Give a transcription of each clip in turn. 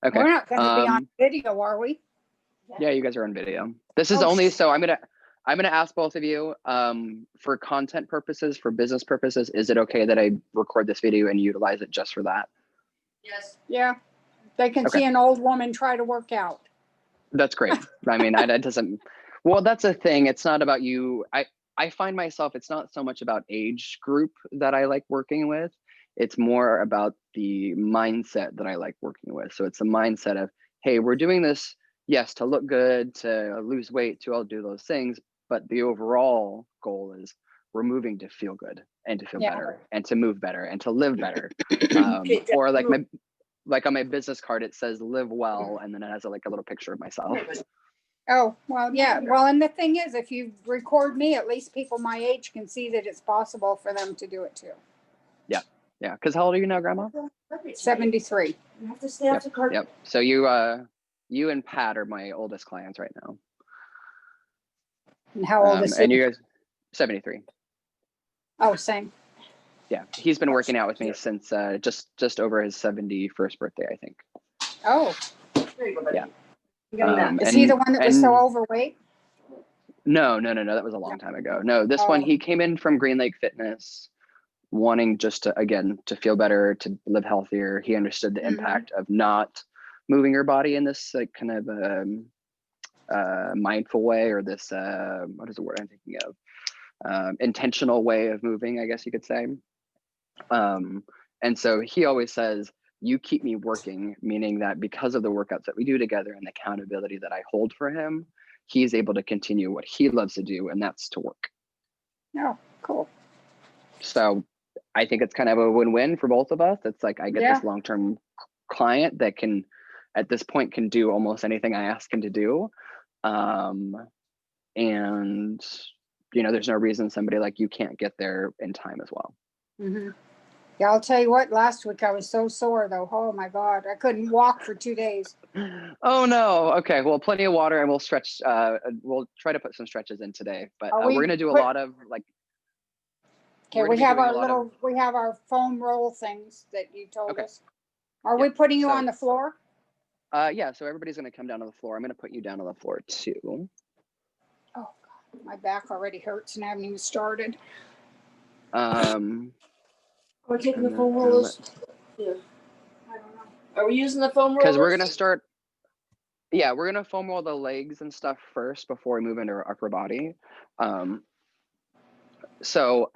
Okay. We're not going to be on video, are we? Yeah, you guys are on video. This is only, so I'm gonna ask both of you, for content purposes, for business purposes, is it okay that I record this video and utilize it just for that? Yes. Yeah. They can Okay. see an old woman try to work out. That's great. I mean, that doesn't, well, that's a thing. It's not about you. I find myself, it's not so much about age group that I like working with. It's more about the mindset that I like working with. So it's a mindset of, hey, we're doing this, yes, to look good, to lose weight, to all do those things. But the overall goal is we're moving to feel good and to feel better and to move better and to live better. Or like on my business card, it says live well. And then it has like a little picture of myself. Oh, well, yeah. Well, and the thing is, if you record me, at least people my age can see that it's possible for them to do it too. Yeah. Yeah. Because how old are you now, Grandma? 73. You have to stay off the card. Yep. So you and Pat are my oldest clients right now. And how old is he? And you guys, 73. Oh, same. Yeah. He's been working out with me since just over his 71st birthday, I think. Oh. There you go, buddy. Yeah. Is he the one that was so overweight? No. That was a long time ago. No, this one, he came in from Green Lake Fitness wanting just to, again, to feel better, to live healthier. He understood the impact of not moving your body in this like kind of mindful way, or this, what is the word I'm thinking of? Intentional way of moving, I guess you could say. And so he always says, you keep me working, meaning that because of the workouts that we do together and the accountability that I hold for him, he's able to continue what he loves to do, and that's to work. Oh, cool. So I think it's kind of a win-win for both of us. It's like I get this long-term client that can, at this point, can do almost anything I ask him to do. And, you know, there's no reason somebody like you can't get there in time as well. Yeah, I'll tell you what, last week I was so sore though. Oh my God, I couldn't walk for 2 days. Oh no. Okay. Well, plenty of water, and we'll stretch. We'll try to put some stretches in today, but we're going to do a lot of like. Okay, we have our foam roll things that you told us. Are we putting you on the floor? Yeah. So everybody's going to come down to the floor. I'm going to put you down on the floor too. Oh God, my back already hurts and I haven't even started. We're taking the foam rollers. Yeah. I don't know. Are we using the foam rollers? Because we're gonna start. Yeah, we're gonna foam roll the legs and stuff first before we move into our upper body. So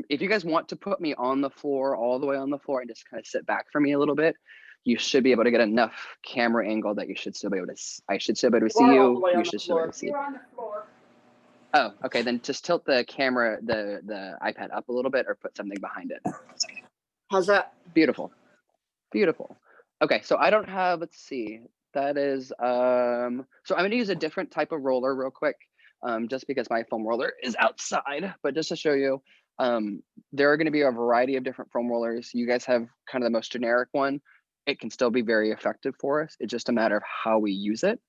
if you guys want to put me on the floor, all the way on the floor, and just kind of sit back for me a little bit, you should be able to get enough camera angle that you should still be able to. I should still be able to see you. You should still be able to see. You're on the floor. Oh, okay. Then just tilt the camera, the iPad up a little bit, or put something behind it. How's that? Beautiful. Beautiful. Okay, so I don't have, let's see, that is, so I'm gonna use a different type of roller real quick, just because my foam roller is outside, but just to show you, there are gonna be a variety of different foam rollers. You guys have kind of the most generic one. It can still be very effective for us. It's just a matter of how we use it.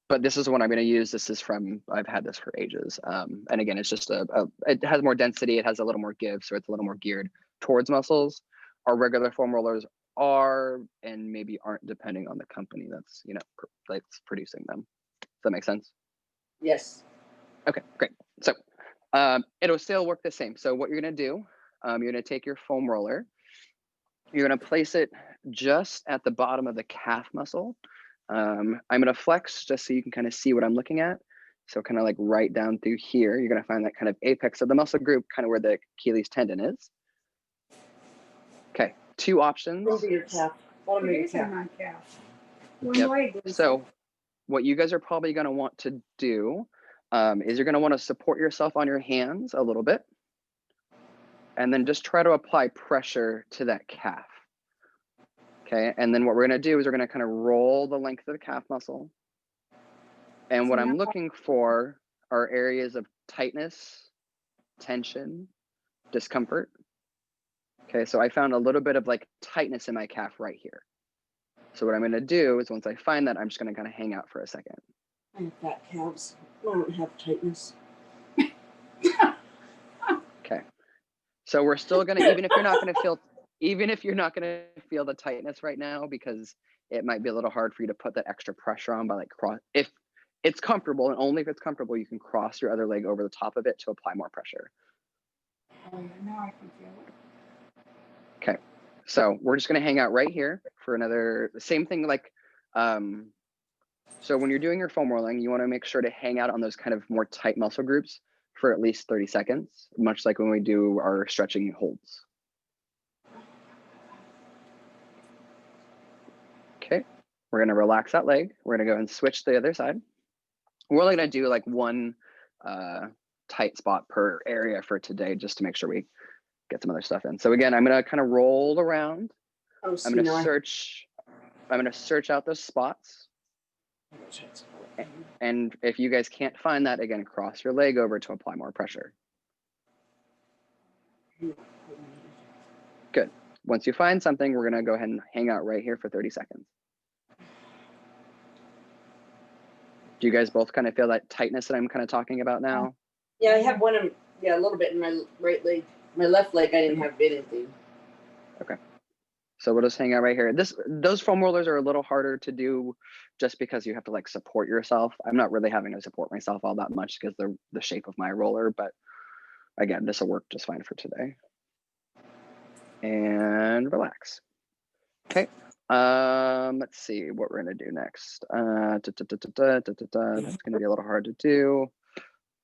But this is what I'm going to use. This is from, I've had this for ages. And again, it's just it has more density. It has a little more give. So it's a little more geared towards muscles. Our regular foam rollers are, and maybe aren't, depending on the company that's, you know, that's producing them. Does that make sense? Yes. Okay, great. So it'll still work the same. So what you're going to do, you're going to take your foam roller. You're going to place it just at the bottom of the calf muscle. I'm going to flex just so you can kind of see what I'm looking at. So kind of like right down through here, you're going to find that kind of apex of the muscle group, kind of where the Achilles tendon is. Okay, two options. Over your calf. Bottom of your calf. My calf. Yep. So what you guys are probably going to want to do is you're going to want to support yourself on your hands a little bit. And then just try to apply pressure to that calf. Okay, and then what we're gonna do is we're gonna kind of roll the length of the calf muscle. And what I'm looking for are areas of tightness, tension, discomfort. Okay, so I found a little bit of like tightness in my calf right here. So what I'm gonna do is once I find that, I'm just gonna kind of hang out for a second. I have fat calves. I don't have tightness. Okay, so we're still gonna, even if you're not gonna feel even if you're not gonna feel the tightness right now, because it might be a little hard for you to put that extra pressure on by like if it's comfortable, and only if it's comfortable, you can cross your other leg over the top of it to apply more pressure. Oh, yeah, now I can feel it. Okay, so we're just gonna hang out right here for another, same thing like, so when you're doing your foam rolling, you wanna make sure to hang out on those kind of more tight muscle groups for at least 30 seconds, much like when we do our stretching holds. Okay, we're gonna relax that leg. We're gonna go and switch to the other side. We're only gonna do like one tight spot per area for today, just to make sure we get some other stuff in. So again, I'm gonna kind of roll around. Oh, I'm gonna search out those spots. And if you guys can't find that, again, cross your leg over to apply more pressure. Good. Once you find something, we're gonna go ahead and hang out right here for 30 seconds. Do you guys both kind of feel that tightness that I'm kind of talking about now? Yeah, I have one. Yeah, a little bit in my right leg. My left leg, I didn't have anything. Okay. So we'll just hang out right here. Those foam rollers are a little harder to do just because you have to like support yourself. I'm not really having to support myself all that much because the shape of my roller, but again, this will work just fine for today. And relax. Okay. Let's see what we're gonna do next. That's gonna be a little hard to do.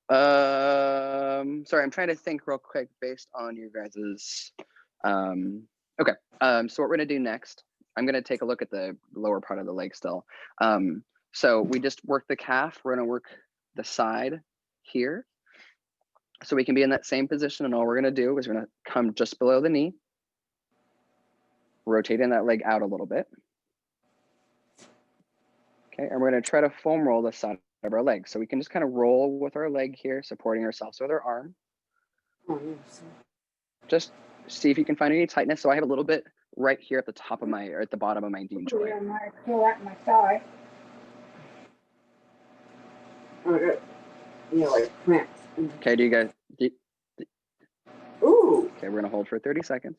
Sorry, I'm trying to think real quick based on you guys's. Okay. So what we're gonna do next, I'm gonna take a look at the lower part of the leg still. So we just worked the calf. We're gonna work the side here, so we can be in that same position. And all we're gonna do is we're gonna come just below the knee, rotating that leg out a little bit. Okay, and we're gonna try to foam roll the side of our leg. So we can just kind of roll with our leg here, supporting ourselves with our arm. Just see if you can find any tightness. So I have a little bit right here at the top of my, or at the bottom of my knee joint. Yeah, I feel that in my thigh. Yeah, like cramp. Okay, do you guys, Ooh. okay, we're gonna hold for 30 seconds.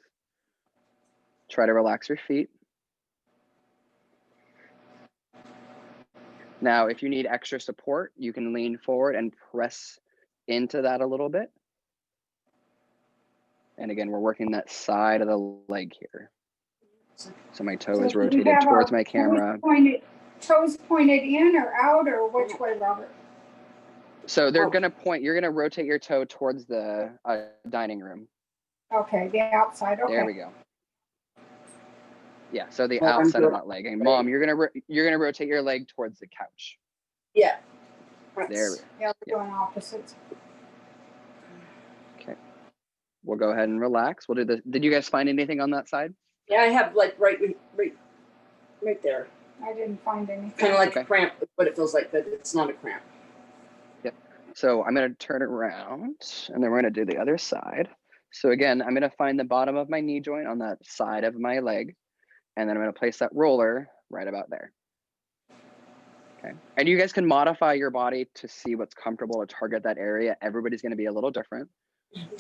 Try to relax your feet. Now, if you need extra support, you can lean forward and press into that a little bit. And again, we're working that side of the leg here. So my toe is rotated towards my camera. Toes pointed in or out, or which way, Robert? So they're gonna point, you're gonna rotate your toe towards the dining room. Okay, the outside, okay. There we go. Yeah, so the outside of that leg. And Mom, you're gonna rotate your leg towards the couch. Yeah. There we go. Yeah, we're doing opposites. Okay. We'll go ahead and relax. We'll do this. Did you guys find anything on that side? Yeah, I have like right there. I didn't find anything. Kind of like a cramp, what it feels like, but it's not a cramp. Yep. So I'm gonna turn it around, and then we're gonna do the other side. So again, I'm gonna find the bottom of my knee joint on that side of my leg, and then I'm gonna place that roller right about there. Okay. And you guys can modify your body to see what's comfortable to target that area. Everybody's gonna be a little different.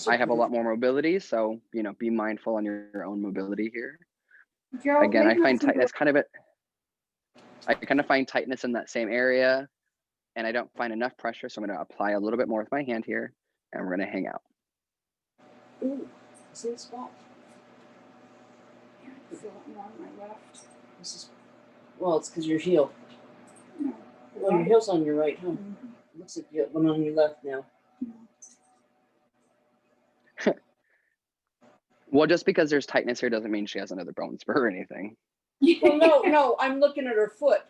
I have a lot more mobility, so be mindful on your own mobility here. Joe, Again, I find tightness I kind of find tightness in that same area, and I don't find enough pressure, so I'm going to apply a little bit more with my hand here, and we're going to hang out. Ooh, same spot. I feel it more on my left. Well, it's because your heel. No, Well, your heel's on your right, huh? Mhm. Looks like you got one on your left now. Well, just because there's tightness here doesn't mean she has another bone spur or anything. Well, no, I'm looking at her foot.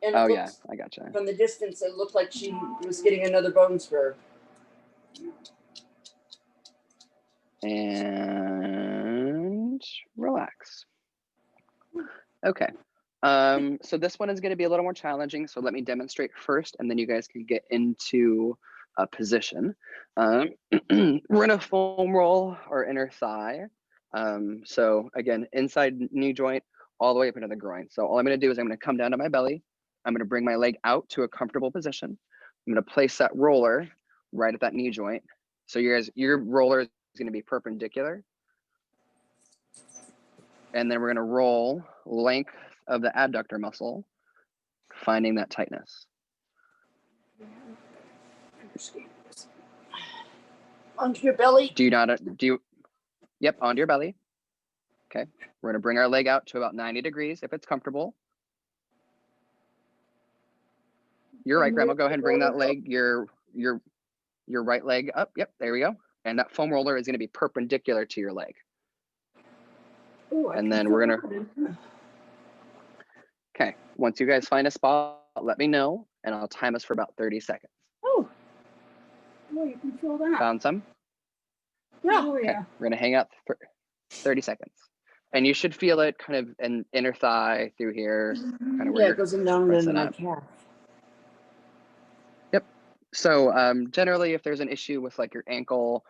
And Oh yeah, I gotcha. From the distance, it looked like she was getting another bone spur. And relax. Okay. So this one is going to be a little more challenging. So let me demonstrate first, and then you guys can get into a position. We're gonna foam roll our inner thigh. So again, inside knee joint all the way up into the groin. So all I'm gonna do is I'm gonna come down to my belly. I'm gonna bring my leg out to a comfortable position. I'm gonna place that roller right at that knee joint. So your roller is gonna be perpendicular. And then we're gonna roll length of the adductor muscle, finding that tightness. Onto your belly. Yep, onto your belly. Okay, we're gonna bring our leg out to about 90 degrees if it's comfortable. You're right, Grandma, go ahead and bring that leg, your right leg up. Yep, there we go. And that foam roller is gonna be perpendicular to your leg. Ooh, And then we're gonna, okay, once you guys find a spot, let me know and I'll time us for about 30 seconds. Oh, well, you can feel that. Found some? Yeah. Oh, Okay, yeah. we're gonna hang out for 30 seconds. And you should feel it kind of an inner thigh through here, kind of where Yeah, you're it goes in down pressing into my up. calf. So generally, if there's an issue with like your ankle,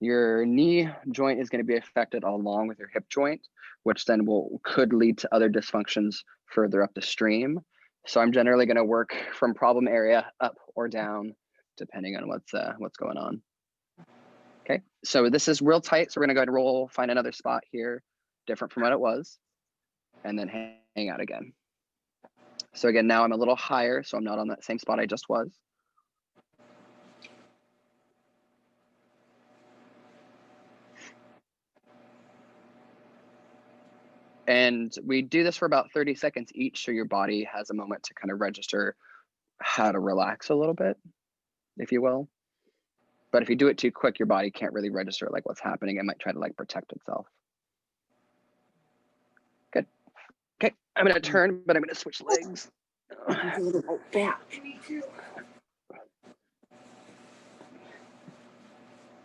your knee joint is going to be affected along with your hip joint, which then could lead to other dysfunctions further up the stream. So I'm generally going to work from problem area up or down, depending on what's going on. Okay, so this is real tight. So we're going to go ahead and find another spot here, different from what it was, and then hang out again. So again, now I'm a little higher, so I'm not on that same spot I just was. And we do this for about 30 seconds each, so your body has a moment to kind of register how to relax a little bit, if you will. But if you do it too quick, your body can't really register like what's happening. It might try to like protect itself. Good. Okay, I'm gonna turn, but I'm gonna switch legs. It's a little bit back. Me too.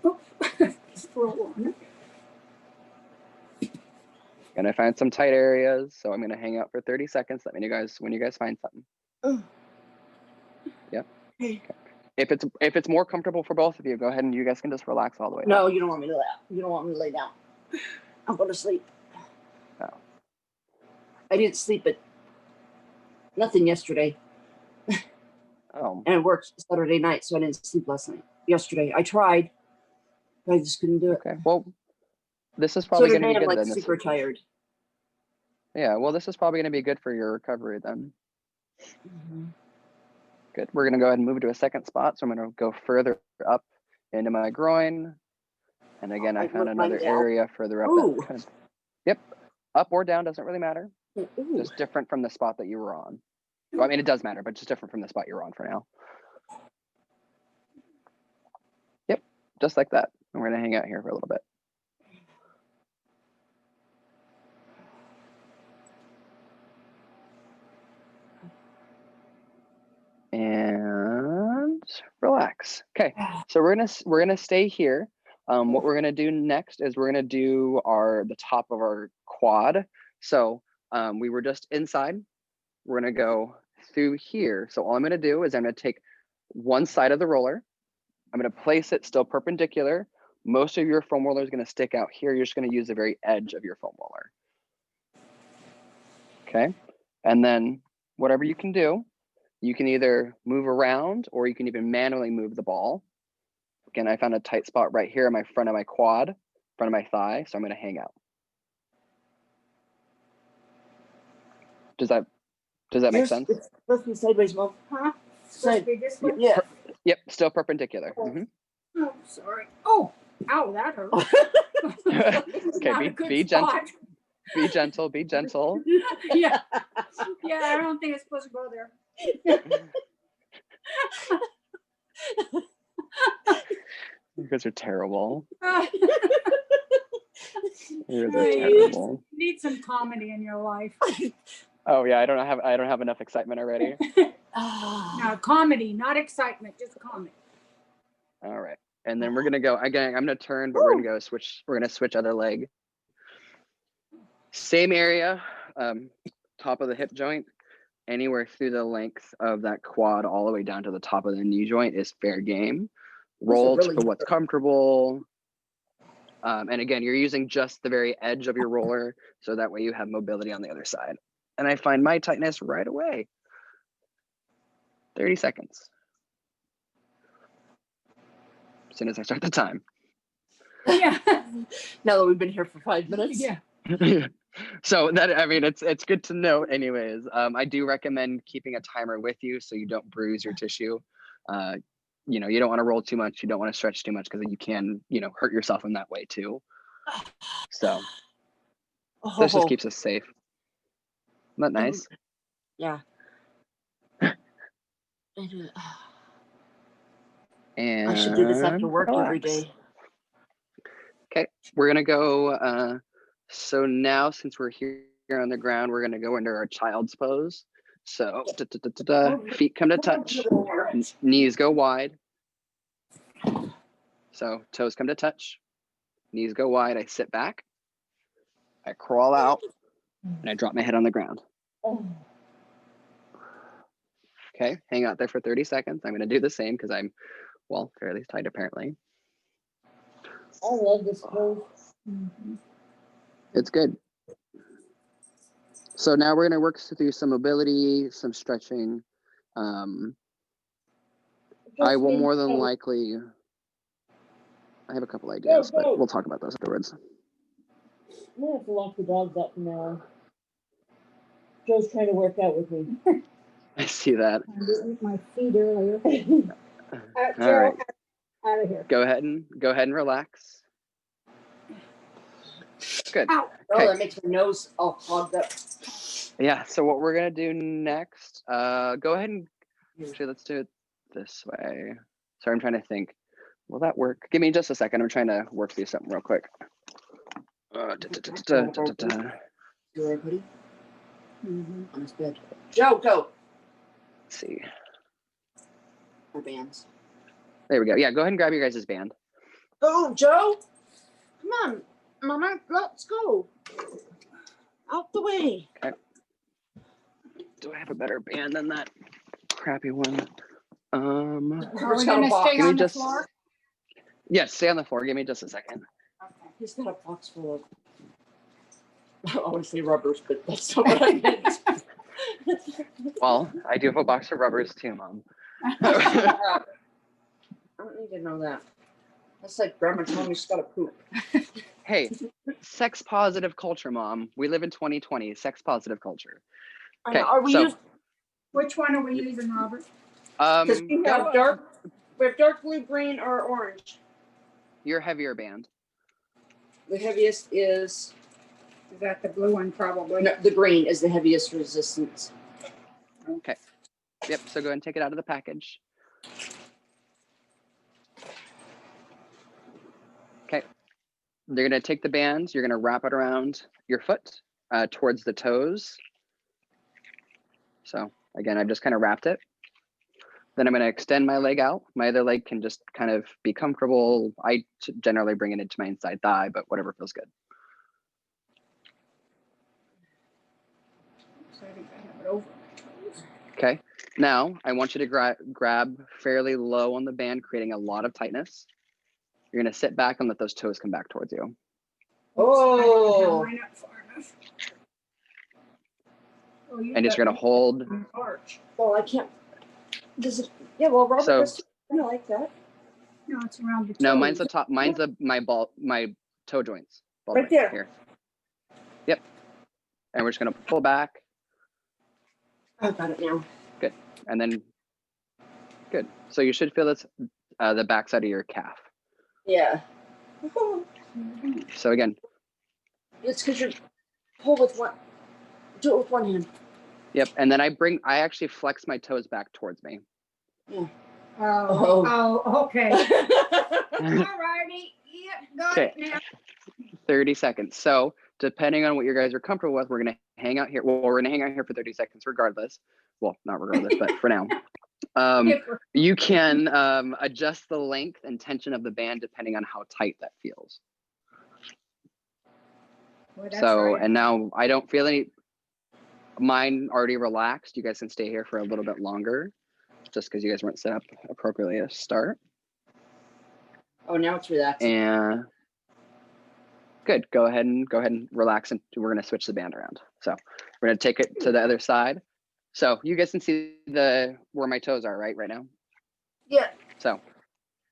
Oh, just roll on it. Gonna find some tight areas, so I'm gonna hang out for 30 seconds. Let me know when you guys find something. Yep. Okay. If it's more comfortable for both of you, go ahead and you guys can just relax all the way. No, down. you don't want me to lay. You don't want me to lay down. I'm going to sleep. Oh. I didn't sleep at nothing yesterday, Oh, and I worked Saturday night, so I didn't sleep last night. Yesterday, I tried, but I just couldn't do it. okay. Well, this is So probably gonna today be I'm good like then. super tired. Yeah, well, this is probably gonna be good for your recovery then. Good. We're gonna go ahead and move to a second spot. So I'm gonna go further up into my groin. And again, I Like found mine another down? area further up. Ooh. That kind of, yep, up or down doesn't really matter. Ooh. Just different from the spot that you were on. Well, I mean, it does matter, but just different from the spot you're on for now. Yep, just like that. And we're gonna hang out here for a little bit. And relax. Okay, so we're gonna stay here. What we're gonna do next is we're gonna do the top of our quad. So we were just inside. We're gonna go through here. So all I'm gonna do is I'm gonna take one side of the roller. I'm gonna place it still perpendicular. Most of your foam roller is gonna stick out here. You're just gonna use the very edge of your foam roller. Okay, and then whatever you can do, you can either move around or you can even manually move the ball. Again, I found a tight spot right here in my front of my quad, front of my thigh, so I'm gonna hang out. Does that make sense? It's supposed to be sideways, Mom. Huh? Supposed to be this way? Yeah. Yep, still perpendicular. Oh. Mhm. Oh, sorry. Oh, ow, that hurt. Okay, be gentle. Be gentle, be gentle. Yeah. Yeah, I don't think it's supposed to go there. You guys are terrible. Uh, You guys are Hey. terrible. you need some comedy in your life. Oh yeah, I don't have enough excitement already. Comedy, not excitement, just comedy. All right. And then we're gonna go again. I'm gonna turn, but we're gonna switch other leg. Same area, top of the hip joint, anywhere through the length of that quad all the way down to the top of the knee joint is fair game. Roll really to what's comfortable. And again, you're using just the very edge of your roller, so that way you have mobility on the other side. And I find my tightness right away. 30 seconds. As soon as I start the time. Yeah. Now that we've been here for 5 minutes. Yeah. So that, I mean, it's good to know anyways. I do recommend keeping a timer with you so you don't bruise your tissue. You know, you don't want to roll too much. You don't want to stretch too much because you can, you know, hurt yourself in that way too. So this just Oh, keeps us safe. Isn't that nice? yeah. And I should do this after work every relax. day. Okay, we're gonna go. So now, since we're here on the ground, we're gonna go into our child's pose. So feet come to touch, knees go wide. So toes come to touch, knees go wide. I sit back, I crawl out, and I drop my head on the ground. Okay, hang out there for 30 seconds. I'm gonna do the same because I'm, well, fairly tight apparently. I love this pose. It's good. So now we're gonna work through some mobility, some stretching. I will more than likely, I have a couple ideas, but we'll talk about those afterwards. I'm gonna have to lock the dogs up from now on. Joe's trying to work out with me. I see that. I didn't eat my feet earlier. All Joe, right, out of here. go ahead and relax. Good. Ow. Oh, Okay. that makes my nose all clogged up. Yeah, so what we're gonna do next, go ahead and, actually, let's do it this way. Sorry, I'm trying to think. Will that work? Give me just a second. I'm trying to work through something real quick. You all right, buddy? On his bed. Joe, go. Let's see. Our bands. There we go. Yeah, go ahead and grab your guys' band. Go, Joe. Come on, Mama. Let's go. Out the way. Do I have a better band than that crappy one? Are Robert's we got a gonna box. stay Give me on the just- floor? Yes, stay on the floor. Give me just a second. He's got a box full of. I always say rubbers, but that's not what I meant. Well, I do have a box of rubbers too, Mom. I don't need to know that. That's like grandma telling me she's got to poop. Hey, sex positive culture, Mom. We live in 2020, sex positive culture. I know. Okay, Are we so- using? Which one are we using, Robert? Because we Go have dark blue, green, or orange. your heavier band. The heaviest is Is that the blue one probably? no, the green is the heaviest resistance. Okay. Yep, so go ahead and take it out of the package. Okay. You're gonna take the band, you're gonna wrap it around your foot towards the toes. So again, I've just kind of wrapped it. Then I'm gonna extend my leg out. My other leg can just kind of be comfortable. I generally bring it into my inside thigh, but whatever feels good. So I think I have it over my toes. Okay. Now I want you to grab fairly low on the band, creating a lot of tightness. You're gonna sit back and let those toes come back towards you. I don't have Oh, mine up far enough. Oh, you've And just got gonna hold. an arch. well, I can't. Does it? Yeah, well, Robert So- was kind of like that. No, it's around the toes. No, mine's the top. Mine's my toe joints. Ball Right joint there. Here. Yep. And we're just gonna pull back, I got it now. and then good. So you should feel this, the backside of your calf. Yeah. So again, It's because you pull with one. Do it with one hand. yep. And then I actually flex my toes back towards me. Oh, okay. Alrighty, yeah, got it now. 30 seconds. So depending on what you guys are comfortable with, we're gonna hang out here. Well, we're gonna hang out here for 30 seconds regardless. Well, not regardless, but for now. You can adjust the length and tension of the band depending on how tight that feels. Well, that's So, right. and now I don't feel any, mine already relaxed. You guys can stay here for a little bit longer just because you guys weren't set up appropriately to start. Oh, now it's relaxing. And good, go ahead and relax, and we're gonna switch the band around. So we're gonna take it to the other side. So you guys can see where my toes are right now. Yeah. So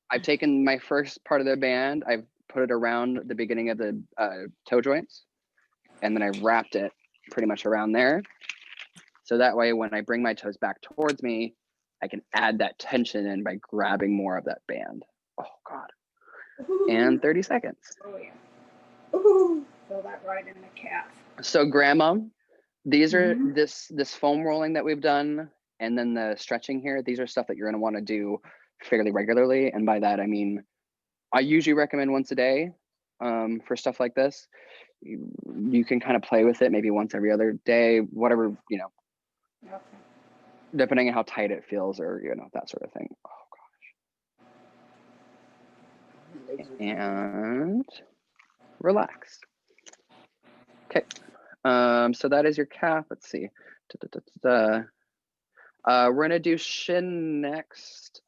I've taken my first part of the band, I've put it around the beginning of the toe joints. and then I wrapped it pretty much around there. So that way, when I bring my toes back towards me, I can add that tension in by grabbing more of that band. Oh God. And 30 seconds. Oh, yeah. Ooh. Feel that right in the calf. So grandma, these are Mhm. this foam rolling that we've done, and then the stretching here, these are stuff that you're gonna wanna do fairly regularly. And by that, I mean, I usually recommend once a day for stuff like this. You can kind of play with it maybe once every other day, whatever, Okay. depending on how tight it feels or, that sort of thing. And relax. Okay. So that is your calf. Let's see. We're gonna do shin next.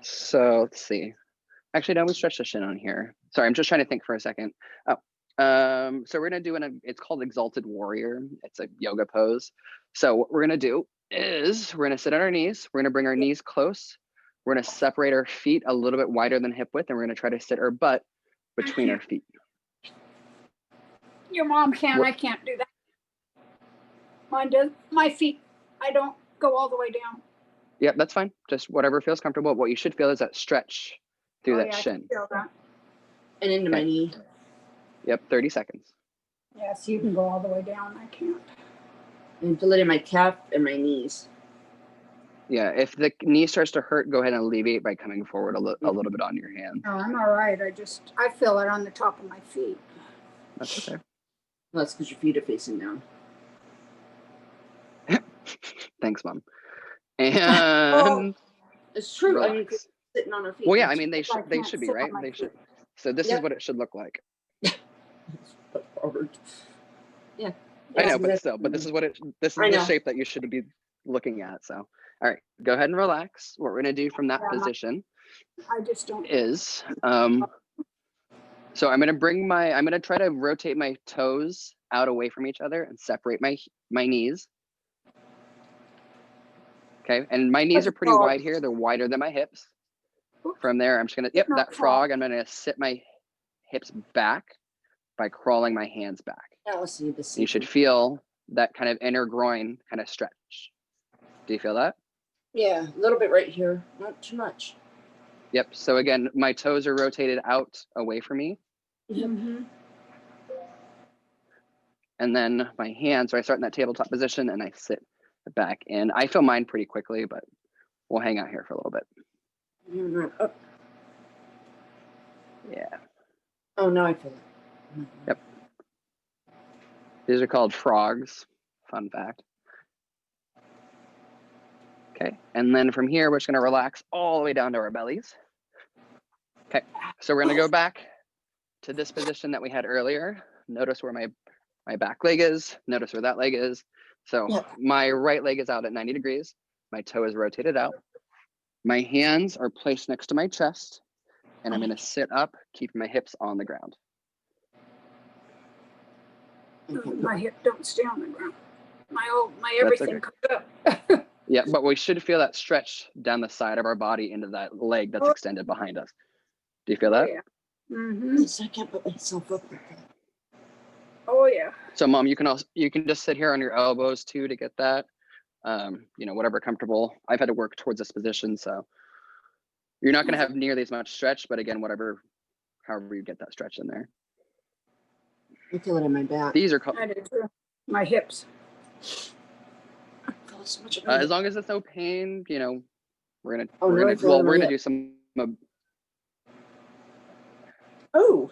So let's see. Actually, no, we stretch the shin on here. Sorry, I'm just trying to think for a second. Oh, so we're gonna do it's called Exalted Warrior. It's a yoga pose. So what we're gonna do is we're gonna sit on our knees. We're gonna bring our knees close. We're gonna separate our feet a little bit wider than hip width, and we're gonna try to sit our butt between our feet. Your mom can, I can't do that. Mine does, my feet, I don't go all the way down. Yep, that's fine. Just whatever feels comfortable. What you should feel is that stretch through Oh, that yeah, I can shin. feel that. And into my Okay. knee. Yep, 30 seconds. Yes, you can go all the way down, I can't. And feel it in my calf and my knees. Yeah, if the knee starts to hurt, go ahead and alleviate by coming forward a little bit on your hand. No, I'm all right, I feel it on the top of my feet. That's okay. Well, that's because your feet are facing down. Thanks, Mom. And It's true. I mean, 'cause relax. sitting on our feet. Well, yeah, I mean they I should can't be, sit on right? my They should. feet. So this is Yep. what it should look like. Forward. Yeah. I know, Yes, but exactly. still, but this is this I is the know. shape that you should be looking at. So, all right, go ahead and relax. What we're gonna do from that Yeah, position I just don't. is, so I'm gonna try to rotate my toes out away from each other and separate my knees. Okay, and my knees are pretty Frog. wide here. They're wider than my hips. Oops. From there, I'm just gonna, yep, Not that frog. I'm gonna sit my hips back by crawling my hands back. Now let's see this. You should feel that kind of inner groin kind of stretch. Do you feel that? Yeah, a little bit right here. Not too much. Yep. So again, my toes are rotated out away from me. Mhm. And then my hands, so I start in that tabletop position and I sit back in. I feel mine pretty quickly, but we'll hang out here for a little bit. Oh, Yeah. oh, now I feel it. Yep. These are called frogs. Fun fact. Okay. And then from here, we're just going to relax all the way down to our bellies. Okay. So we're going to go back to this position that we had earlier. Notice where my back leg is. Notice where that leg is. So Yeah. my right leg is out at 90 degrees. My toe is rotated out. My hands are placed next to my chest. And I'm going to sit up, keeping my hips on the ground. My hip don't stay on the ground. My That's everything okay. comes up. Yeah, but we should feel that stretch down the side of our body into that leg that's extended behind us. Do you feel that? Oh, yeah. Mm-hmm. Yes, I can't put myself up like that. Oh, yeah. So Mom, you can just sit here on your elbows too to get that. Whatever comfortable. I've had to work towards this position, so you're not going to have nearly as much stretch, but again, however you get that stretch in there. I feel it in my back. These are called, I do too. My hips. I feel so much as long as it's no pain, we're gonna Oh, no, I feel it in my we're gonna hip. do some. Oh,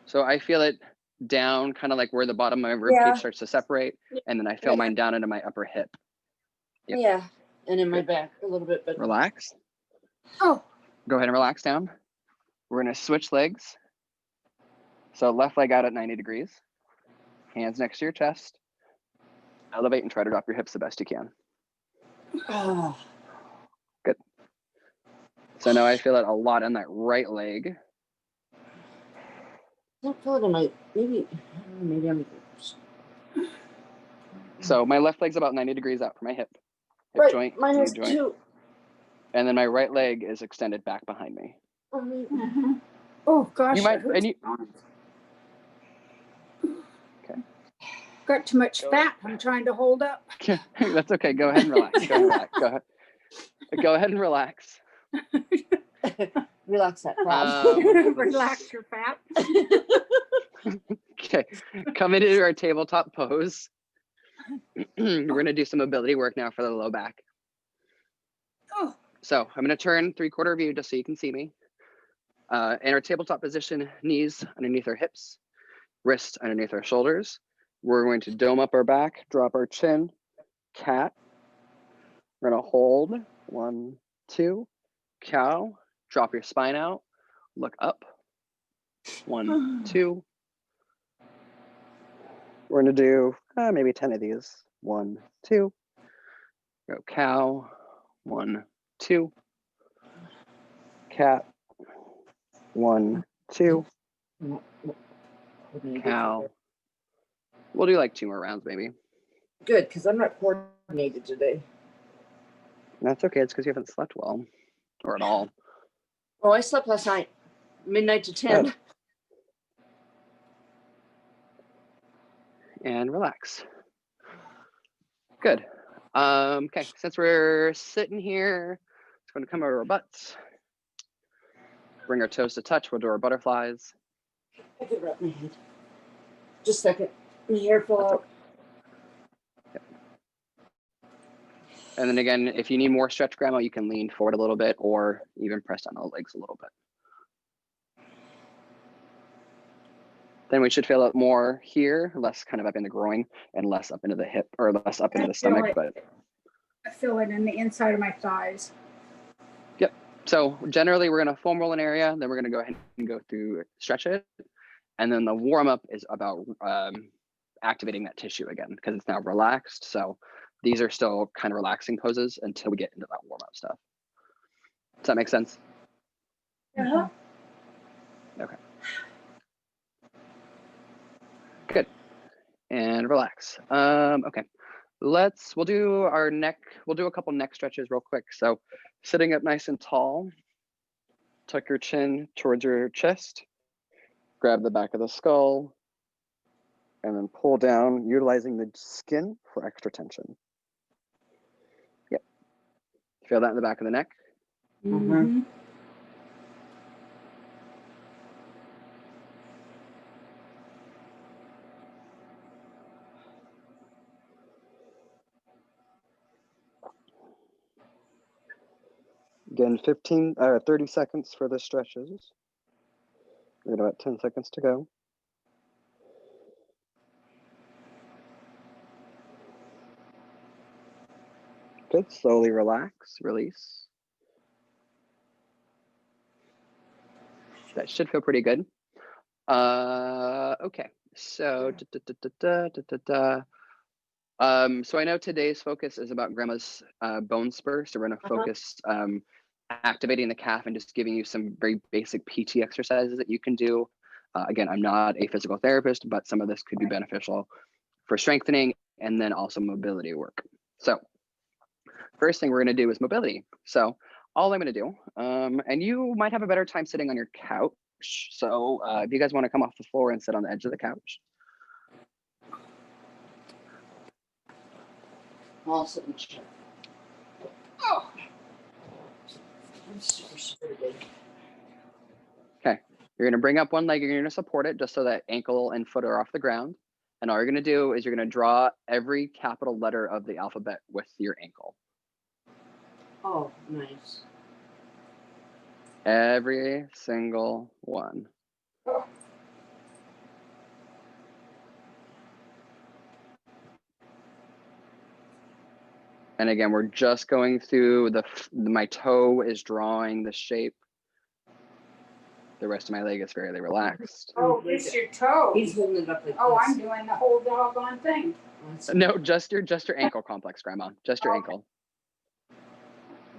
So I feel it down, kind of like where the bottom of my rib Yeah. cage starts to separate, and then I feel Yeah. mine down into my upper hip. Yep. yeah. And in my back a little bit, but Relax. Oh, Go ahead and relax down. We're gonna switch legs. So left leg out at 90 degrees. Hands next to your chest. Elevate and try to drop your hips the best you can. oh, So now I feel it a lot in that right leg. I don't feel it in my maybe I'm So my left leg's about 90 degrees out from my hip right. joint, Mine knee is joint. too. And then my right leg is extended back behind me. I mean, mhm. Oh gosh. You that might, hurts. Got too much fat I'm trying to hold up. That's okay. Go ahead and relax. Go ahead and relax. Go ahead. Go ahead and relax. Relax that crowd. Relax your fat. Okay, come into our tabletop pose. We're gonna do some mobility work now for the low back. Oh, So I'm gonna turn 3/4 view just so you can see me. In our tabletop position, knees underneath our hips, wrists underneath our shoulders. We're going to dome up our back, drop our chin, cat. We're gonna hold, 1, 2, cow, drop your spine out, look up, 1, 2. We're gonna do maybe 10 of these, 1, 2. Go cow, 1, 2. Cat, 1, 2. Cow. We'll do like 2 more rounds, maybe. Good, because I'm not coordinated today. That's okay. It's because you haven't slept well, or at all. Oh, I slept last night, midnight to 10. Good. And relax. Good. Okay, since we're sitting here, it's going to come over our butts. Bring our toes to touch. We'll do our butterflies. I could wrap my head. Just a second. My hair fell That's out. Yep. And then again, if you need more stretch, Grandma, you can lean forward a little bit or even press down the legs a little bit. Then we should feel it more here, less kind of up in the groin and less up into the hip or less up into the stomach. But I feel it in the inside of my thighs. yep. So generally we're going to foam roll an area, then we're going to go ahead and go through stretch it. And then the warm up is about activating that tissue again because it's now relaxed. So these are still kind of relaxing poses until we get into that warm up stuff. Does that make sense? Uh-huh. Okay. Good. And relax. Okay. We'll do our neck. We'll do a couple neck stretches real quick. So sitting up nice and tall, tuck your chin towards your chest, grab the back of the skull, and then pull down, utilizing the skin for extra tension. Yep. Feel that in the back of the neck? Mm-hmm. Again, 30 seconds for the stretches. We got about 10 seconds to go. Good, slowly relax, release. That should feel pretty good. Okay, so so I know today's focus is about Grandma's bone spur. So we're gonna focus activating the calf and just giving you some very basic PT exercises that you can do. Again, I'm not a physical therapist, but some of this could be beneficial for strengthening and then also mobility work. So first thing we're gonna do is mobility. So all I'm gonna do, and you might have a better time sitting on your couch. So if you guys wanna come off the floor and sit on the edge of the couch. I'll sit in the chair. Oh. I'm super sturdy. Okay, you're gonna bring up one leg, you're gonna support it just so that ankle and foot are off the ground. And all you're gonna do is you're gonna draw every capital letter of the alphabet with your ankle. Oh, nice. Every single one. And again, we're just going through my toe is drawing the shape. The rest of my leg is fairly relaxed. Oh, it's your toe. He's holding it up like Oh, this. I'm doing the whole doggone thing. No, just your ankle complex, Grandma. Just your ankle.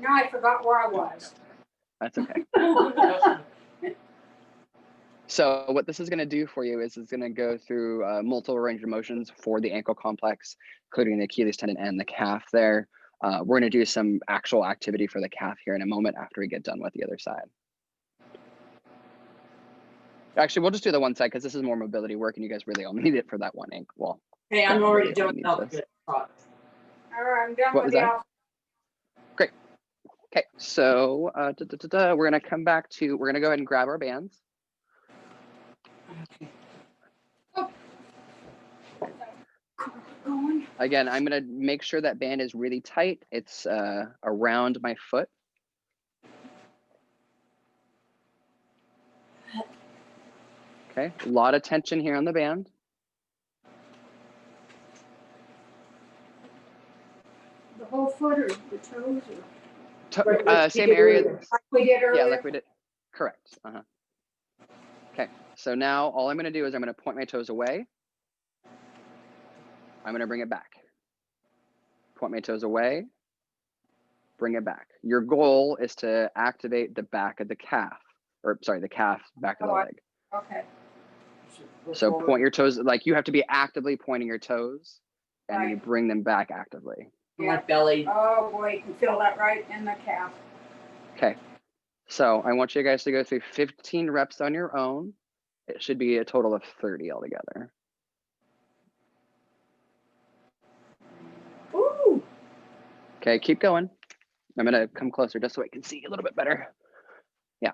Now I forgot where I was. That's okay. So what this is going to do for you is it's going to go through multiple range of motions for the ankle complex, including the Achilles tendon and the calf there. We're going to do some actual activity for the calf here in a moment after we get done with the other side. Actually, we'll just do the one side because this is more mobility work and you guys really only need it for that one ankle. Well, Hey, I'm already If doing you need the this. outfit. All right, I'm done What with was the that? outfit. Okay, so we're gonna come back to, we're gonna go ahead and grab our bands. Going. Again, I'm gonna make sure that band is really tight. It's around my foot. Okay, a lot of tension here on the band. The whole foot or the toes or? Same area. Like we did earlier? Yeah, like we did. Correct. Okay, so now all I'm gonna do is I'm gonna point my toes away. I'm gonna bring it back. Point my toes away, bring it back. Your goal is to activate the back of the calf, or sorry, the calf, back of the leg. Okay. So point your toes, like you have to be actively pointing your toes, and then you Right. bring them back actively. My belly. Oh, boy, you can feel that right in the calf. Okay, so I want you guys to go through 15 reps on your own. It should be a total of 30 altogether. Ooh. Okay, keep going. I'm gonna come closer just so I can see a little bit better. Yeah.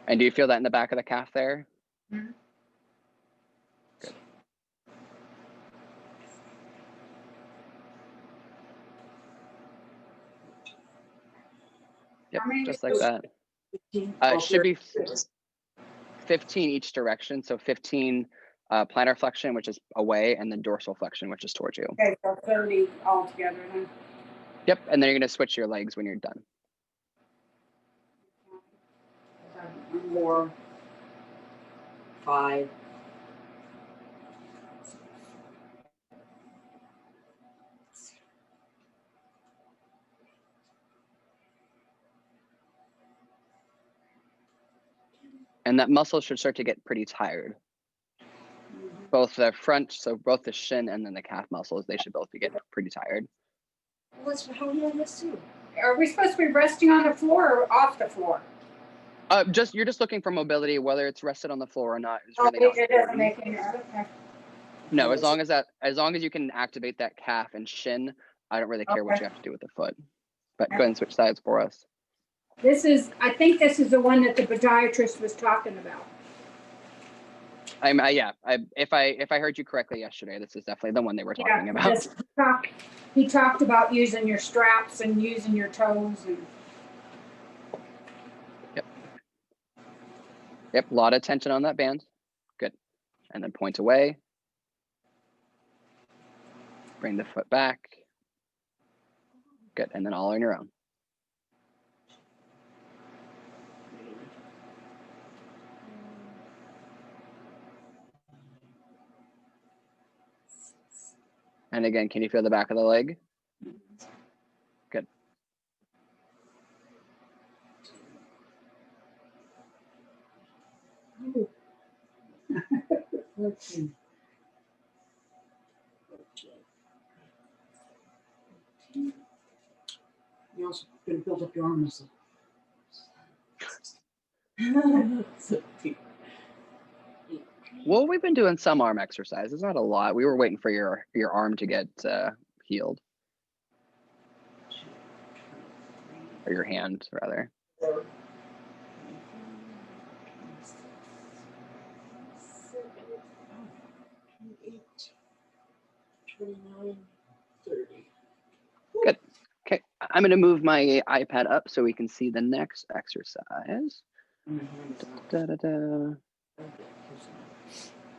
And do you feel that in the back of the calf there? Mhm. Good. Yep, How many just like that. 15, It should be 30. 15 each direction. So 15 plantar flexion, which is away, and then dorsal flexion, which is towards you. Okay, so 30 altogether then. Yep, and then you're gonna switch your legs when you're done. 4, 5. And that muscle should start to get pretty tired. Both the front, so both the shin and then the calf muscles, they should both be getting pretty tired. How do I miss you? Are we supposed to be resting on the floor or off the floor? You're just looking for mobility, whether it's rested on the floor or not. Is Oh, really not it doesn't important. make any, okay. No, as long as you can activate that calf and shin, I don't really care what Okay. you have to do with the foot. But go ahead and switch sides for us. I think this is the one that the podiatrist was talking about. If I heard you correctly yesterday, this is definitely the one they were talking about. Yes, he talked about using your straps and using your toes and. Yep, a lot of tension on that band. Good. And then point away. Bring the foot back. Good, and then all on your own. And again, can you feel the back of the leg? Good. Let's see. You also gonna build up your arm muscle. Well, we've been doing some arm exercises, not a lot. We were waiting for your arm to get healed, or your hand rather. 29, 30. Good. Okay, I'm going to move my iPad up so we can see the next exercise. Da-da-da.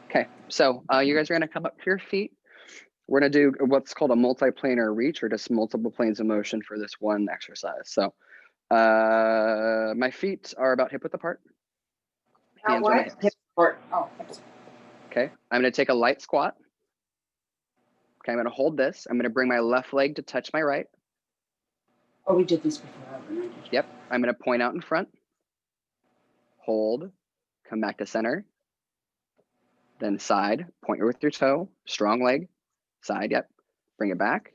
Okay, so you guys are going to come up to your feet. We're going to do what's called a multiplanar reach, or just multiple planes of motion for this one exercise. So my feet are about hip width apart. Hands are on my hips. Hip part. Oh, Okay, I'm going to take a light squat. Okay, I'm going to hold this. I'm going to bring my left leg to touch my right. Oh, we did this before. Yep, I'm going to point out in front. Hold, come back to center. Then side, point with your toe, strong leg, side, yep. Bring it back.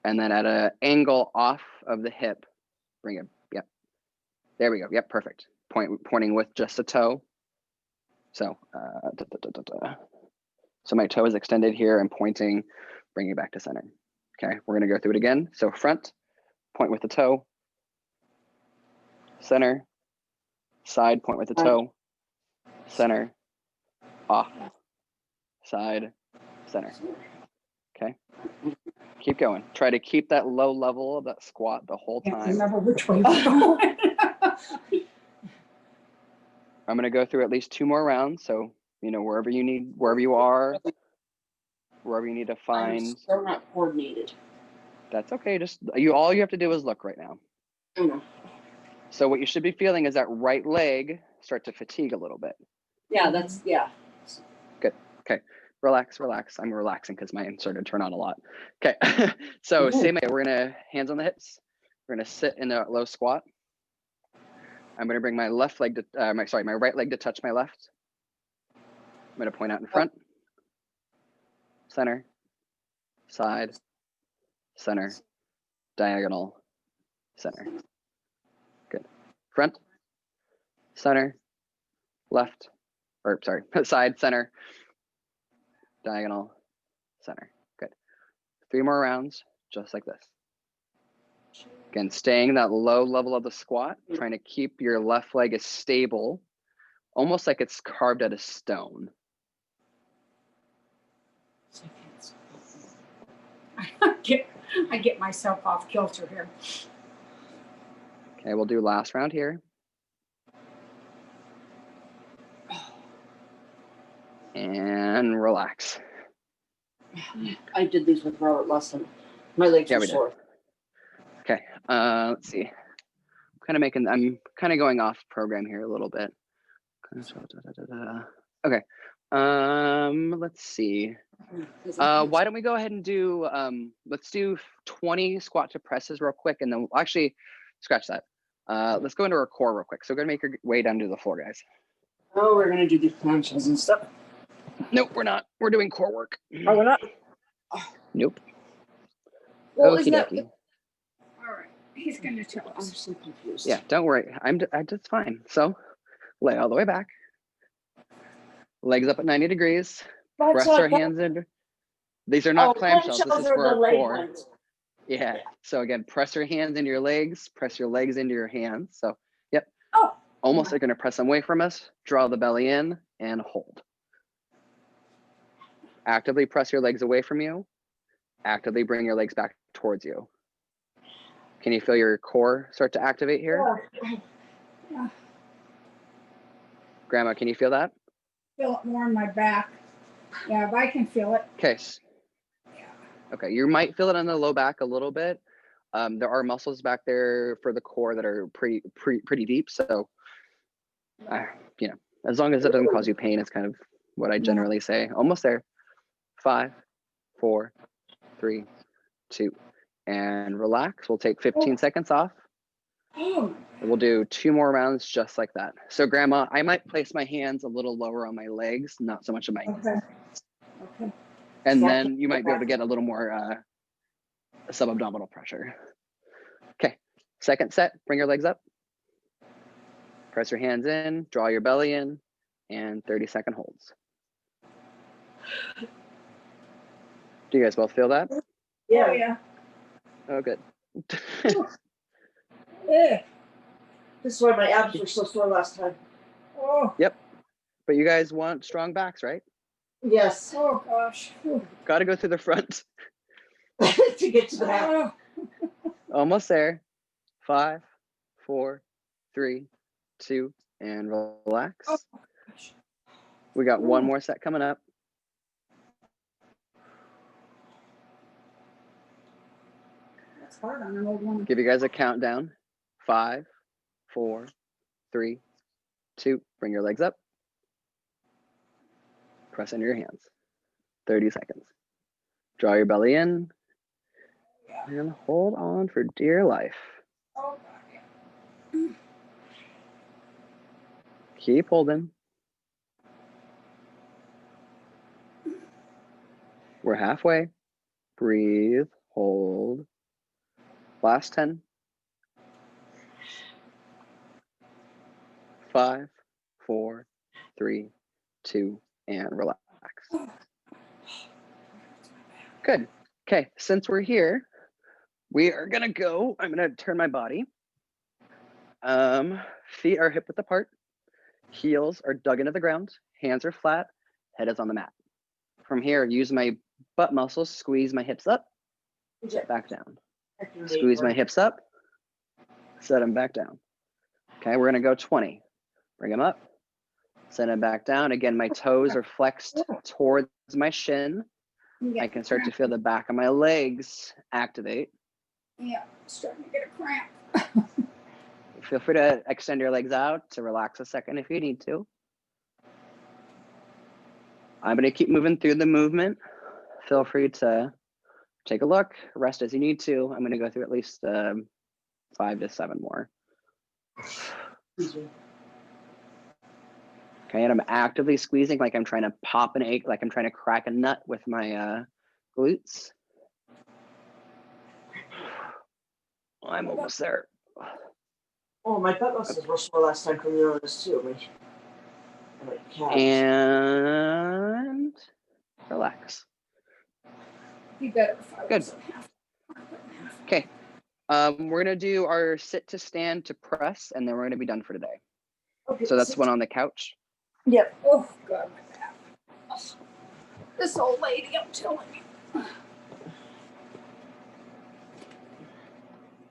And then at an angle off of the hip, bring it, yep. There we go, yep, perfect. Pointing with just a toe. So, so my toe is extended here. I'm pointing, bringing it back to center. Okay, we're gonna go through it again. So front, point with the toe, center, side, point with the toe, center, off, side, center. Okay, keep going. Try to keep that low level of that squat the whole Can't time. remember which way we're going. I'm gonna go through at least 2 more rounds. So, you know, wherever you need, wherever you are, wherever you need to I'm find, so not coordinated. that's okay. Just all you have to do is look right now. I know. So what you should be feeling is that right leg start to fatigue a little bit. Yeah, that's, yeah. Relax, relax. I'm relaxing because mine started to turn on a lot. Okay, so same way, we're gonna hands on the hips. We're gonna sit in a low squat. I'm gonna bring my left leg to, my right leg to touch my left. I'm gonna point out in front, center, side, center, diagonal, center. Good. Front, center, left, or sorry, side, center, diagonal, center. Good. 3 more rounds, just like this. Again, staying that low level of the squat, trying to keep your left leg as stable, almost like it's carved out of stone. I get myself off kilter here. Okay, we'll do last round here. And relax. I did these with Robert last time. My legs Yeah, were we did. sore. Okay, let's see. I'm kind of going off program here a little bit. Okay, let's see. Why don't we go ahead and do, let's do 20 squat to presses real quick, and then actually, scratch that. Let's go into our core real quick. So we're gonna make your way down to the floor, guys. Oh, we're gonna do these planches and stuff. Nope, we're not. We're doing core work. Oh, we're not. Nope. Well, Okie isn't that? dokie. All right, he's gonna tell I'm us. so confused. Yeah, don't worry. I'm just fine. So lay all the way back. Legs up at 90 degrees. That's Press not our that- hands in. These are not Oh, clamshells. This is are for the our leg core. ones. Yeah. So again, press your hands into your legs. Press your legs into your hands. So, yep. Oh. Almost like you're gonna press them away from us. Draw the belly in and hold. Actively press your legs away from you. Actively bring your legs back towards you. Can you feel your core start to activate here? Yeah. Grandma, can you feel that? Feel it more in my back. Yeah, if I can feel it. Okay. Okay, you might feel it in the low back a little bit. There are muscles back there for the core that are pretty deep. So, you know, as long as it doesn't cause you pain, it's kind of what I generally say. Almost there. 5, 4, 3, 2, and relax. We'll take 15 seconds off. Oh. We'll do 2 more rounds just like that. So Grandma, I might place my hands a little lower on my legs, not so much on my knees. Okay. Okay. And then you might be able to get a little more sub-abdominal pressure. Okay, second set, bring your legs up. Press your hands in, draw your belly in, and 30-second holds. Do you guys both feel that? Oh, Yeah. yeah. Oh, good. Yeah. This is why my abs were so sore last time. Oh. But you guys want strong backs, right? Yes. Oh gosh. Whew. Got to go through the front. To get to the back. Oh. Almost there. 5, 4, 3, 2, and relax. Oh, gosh. We got one more set coming up. That's hard on an old woman. Give you guys a countdown. 5, 4, 3, 2. Bring your legs up. Press into your hands. 30 seconds. Draw your belly in. And hold on for dear life. Oh, God, yeah. Keep holding. We're halfway. Breathe. Hold. Last 10. 5, 4, 3, 2, and relax. Good. Okay, since we're here, we are gonna go, I'm gonna turn my body. Feet are hip width apart, heels are dug into the ground, hands are flat, head is on the mat. From here, use my butt muscles, squeeze my hips up, back down. Squeeze my hips up, set them back down. Okay, we're gonna go 20. Bring them up, set them back down. Again, my toes are flexed towards my shin. I can start to feel the back of my legs activate. Yeah, starting to get a cramp. Feel free to extend your legs out to relax a second if you need to. I'm gonna keep moving through the movement. Feel free to take a look, rest as you need to. I'm gonna go through at least 5 to 7 more. Okay, and I'm actively squeezing like I'm trying to pop an egg, like I'm trying to crack a nut with my glutes. I'm almost there. Oh, my butt muscles were sore last time from doing this too. And relax. Be better if I Good. was in half. Okay, we're gonna do our sit to stand to press, and then we're gonna be done for today. Okay, So that's one on the couch. Yep. Oh, God, my back. Oh, this old lady, I'm telling you.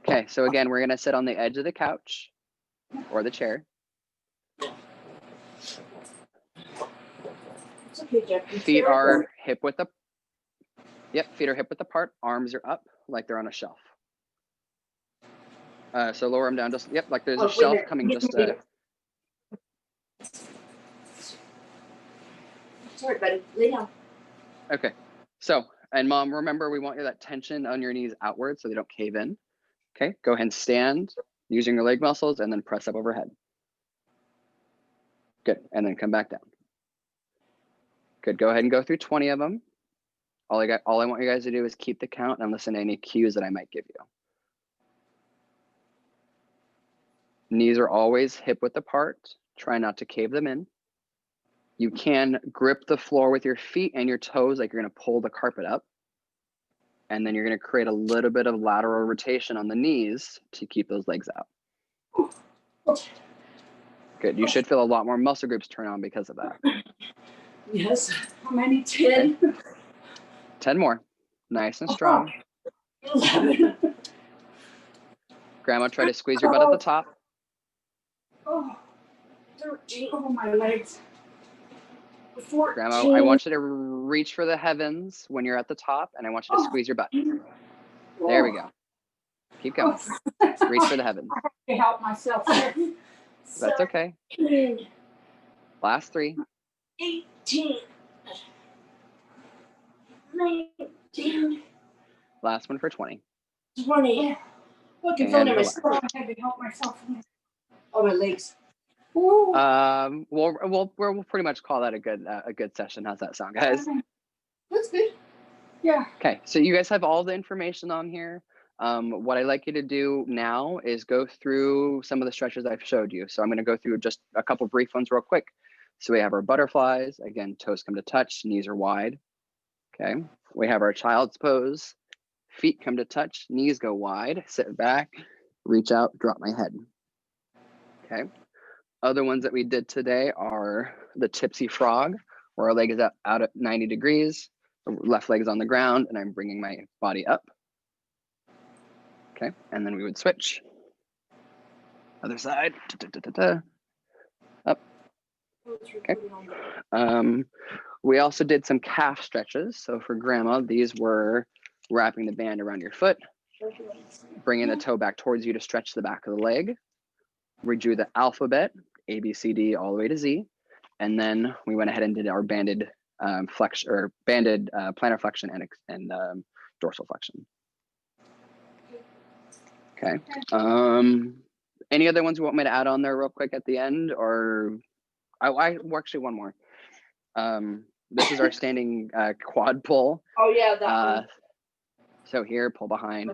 Okay, so again, we're gonna sit on the edge of the couch or the chair. It's okay, Jeff. Feet are hip width up. Yep, feet are hip width apart. Arms are up like they're on a shelf. So lower them down, just, yep, like there's Oh, a wait a shelf minute. coming just Sorry, buddy. Lay down. okay. So, and mom, remember we want that tension on your knees outward so they don't cave in. Okay, go ahead and stand using your leg muscles and then press up overhead. Good, and then come back down. Good, go ahead and go through 20 of them. All I want you guys to do is keep the count and listen to any cues that I might give you. Knees are always hip width apart. Try not to cave them in. You can grip the floor with your feet and your toes like you're gonna pull the carpet up. And then you're gonna create a little bit of lateral rotation on the knees to keep those legs out. Good, you should feel a lot more muscle groups turn on because of that. Yes. How many? 10? 10 more, nice and strong. 11. Grandma, try to squeeze your butt at the top. Oh, 13. oh, my legs. 14. Grandma, I want you to reach for the heavens when you're at the top, and I want you to squeeze your butt. There we go. Keep going. Reach for the heavens. I have to help myself here. That's okay. 17, Last 3. 18. 19. Last one for 20. 20. Look, And phone at relax. myself. I had to help myself here. Oh, my legs. Ooh. We'll pretty much call that a good session. How's that sound, guys? That's good. Yeah. Okay, so you guys have all the information on here. What I'd like you to do now is go through some of the stretches I've showed you. So I'm gonna go through just a couple brief ones real quick. So we have our butterflies. Again, toes come to touch, knees are wide. Okay, we have our child's pose. Feet come to touch, knees go wide, sit back, reach out, drop my head. Okay, other ones that we did today are the tipsy frog, where our leg is out at 90 degrees, left leg is on the ground, and I'm bringing my body up. Okay, and then we would switch. Other side, up. Okay. We also did some calf stretches. So for grandma, these were wrapping the band around your foot, bringing the toe back towards you to stretch the back of the leg. We drew the alphabet, A, B, C, D, all the way to Z. And then we went ahead and did our banded flexion or banded plantar flexion and dorsal flexion. Okay. Any other ones you want me to add on there real quick at the end, or actually one more. This is our standing quad pull. Oh, yeah, that one. So here, pull behind,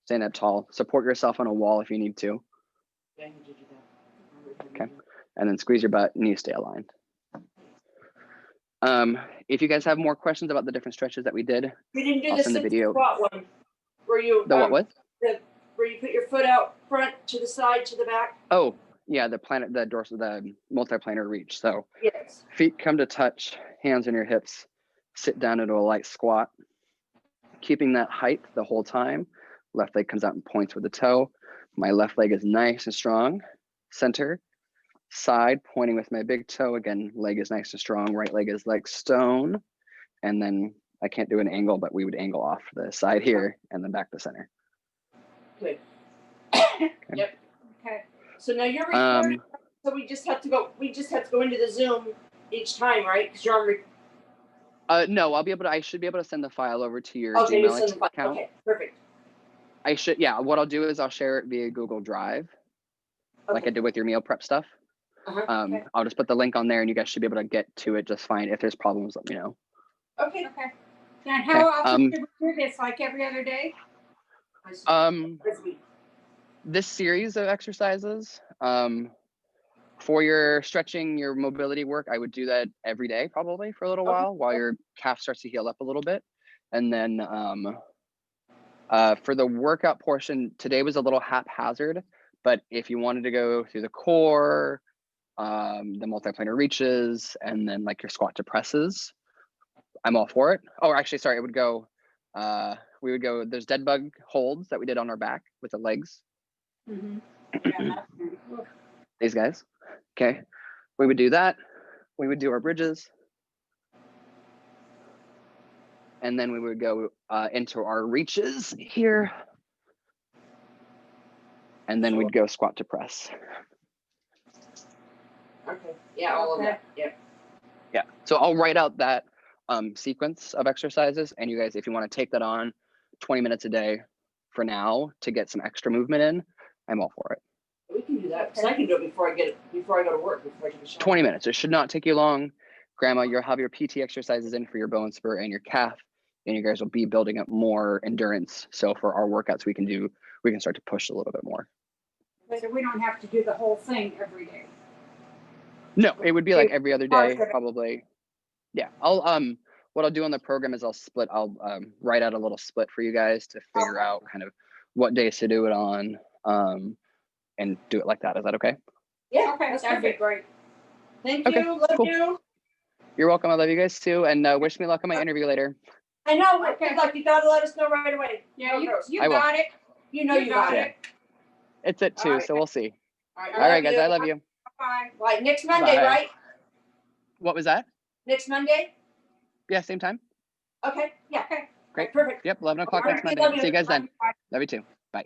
stand up tall, support yourself on a wall if you need to. Yeah, he did do that. Okay, and then squeeze your butt and you stay aligned. If you guys have more questions about the different stretches that we did, We didn't do I'll the send the sit video. squat one. Where you The what with? where you put your foot out front to the side to the back. Oh, yeah, the multiplanar reach. So Yes. feet come to touch, hands on your hips, sit down into a light squat, keeping that height the whole time. Left leg comes out and points with the toe. My left leg is nice and strong. Center, side, pointing with my big toe. Again, leg is nice and strong. Right leg is like stone. And then I can't do an angle, but we would angle off the side here and then back to center. Good. Okay. So now you're recording. So we just have to go into the Zoom each time, right? Because you're on. No, I should be able to send the file over to your Okay, you Gmail send the file. account. Okay, perfect. I should, yeah, what I'll do is I'll share it via Google Drive, like I Okay. did with your meal prep stuff. Uh-huh. Okay. I'll just put the link on there and you guys should be able to get to it just fine. If there's problems, let me know. Okay. Okay. And how Okay, often do we do this? Like every other day? This week. This series of exercises, for your stretching, your mobility work, I would do that every day probably for a little Okay. while your calf starts to heal up a little bit. And then for the workout portion, today was a little haphazard, but if you wanted to go through the core, the multiplanar reaches, and then like your squat to presses, I'm all for it. Oh, actually, sorry, it would go, we would go, there's dead bug holds that we did on our back with the legs. Mhm. These guys. Okay. We would do that. We would do our bridges. And then we would go into our reaches here. And then we'd go squat to press. Okay. Yeah, all of that. Yeah. Yeah. So I'll write out that sequence of exercises. And you guys, if you want to take that on 20 minutes a day for now to get some extra movement in, I'm all for it. We can do that. Because I can do it before I go to work, before I take a shower. 20 minutes. It should not take you long. Grandma, you'll have your PT exercises in for your bow and spur and your calf, and you guys will be building up more endurance. So for our workouts, we can start to push a little bit more. But we don't have to do the whole thing every day. No, it would be like every other day, Okay. probably. Yeah, what I'll do on the program is I'll write out a little split for you guys to figure out kind of what days to do it on, and do it like that. Is that okay? Yeah. Okay, That's that'd be perfect. great. Thank Okay, you. Love cool. you. You're welcome. I love you guys too, and wish me luck on my interview later. I know. Okay. Good luck. You gotta let us know right away. Yeah, No you girls. you I will. got it. You know you got Yeah. it. It's at 2, All right. so we'll see. All All right, guys, I love you. Bye. Like next Monday, Bye. right? What was that? Next Monday? Yeah, same time. Okay. Yeah. Okay. Great. Perfect. Yep, 11 o'clock All next right, Monday. love you. See you guys then. Bye. Love you too. Bye.